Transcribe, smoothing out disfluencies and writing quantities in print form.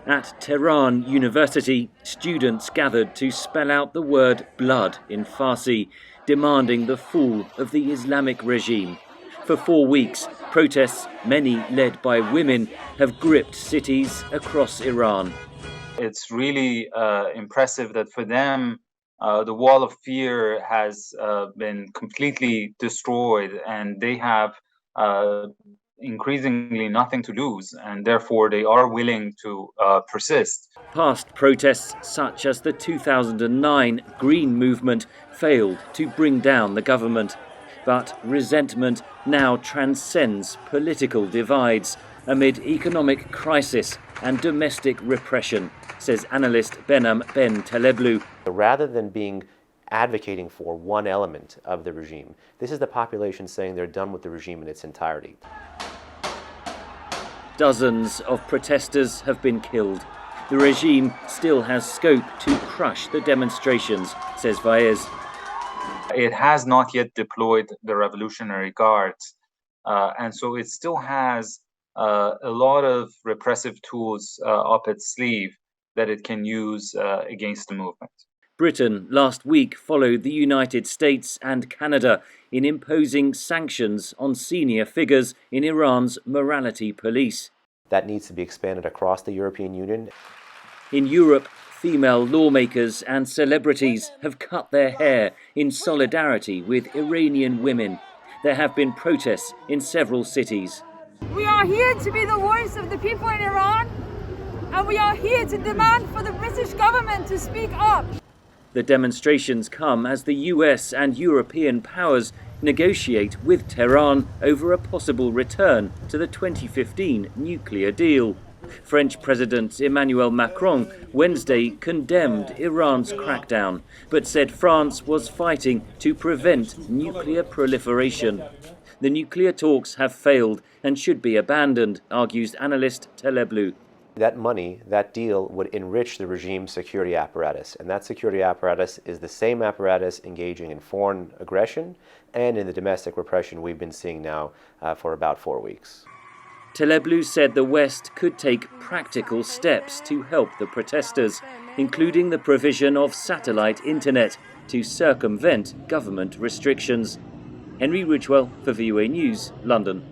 At Tehran University, students gathered to spell out the word blood in Farsi, demanding the fall of the Islamic regime. For 4 weeks, protests, many led by women, have gripped cities across Iran. It's really impressive that for them, the wall of fear has been completely destroyed, and they have increasingly nothing to lose, and therefore they are willing to persist. Past protests, such as the 2009 Green Movement, failed to bring down the government. But resentment now transcends political divides amid economic crisis and domestic repression, says analyst Behnam Ben Taleblu. Rather than advocating for one element of the regime, this is the population saying they're done with the regime in its entirety. Dozens of protesters have been killed. The regime still has scope to crush the demonstrations, says Vaez. It has not yet deployed the Revolutionary Guards, and so it still has a lot of repressive tools up its sleeve that it can use against the movement. Britain last week followed the United States and Canada in imposing sanctions on senior figures in Iran's morality police. That needs to be expanded across the European Union. In Europe, female lawmakers and celebrities have cut their hair in solidarity with Iranian women. There have been protests in several cities. We are here to be the voice of the people in Iran, and we are here to demand for the British government to speak up. The demonstrations come as the US and European powers negotiate with Tehran over a possible return to the 2015 nuclear deal. French President Emmanuel Macron Wednesday condemned Iran's crackdown, but said France was fighting to prevent nuclear proliferation. The nuclear talks have failed and should be abandoned, argues analyst Taleblu. That money, that deal, would enrich the regime's security apparatus, and that security apparatus is the same apparatus engaging in foreign aggression and in the domestic repression we've been seeing now for about 4 weeks. Taleblu said the West could take practical steps to help the protesters, including the provision of satellite internet to circumvent government restrictions. Henry Ridgwell for VOA News, London.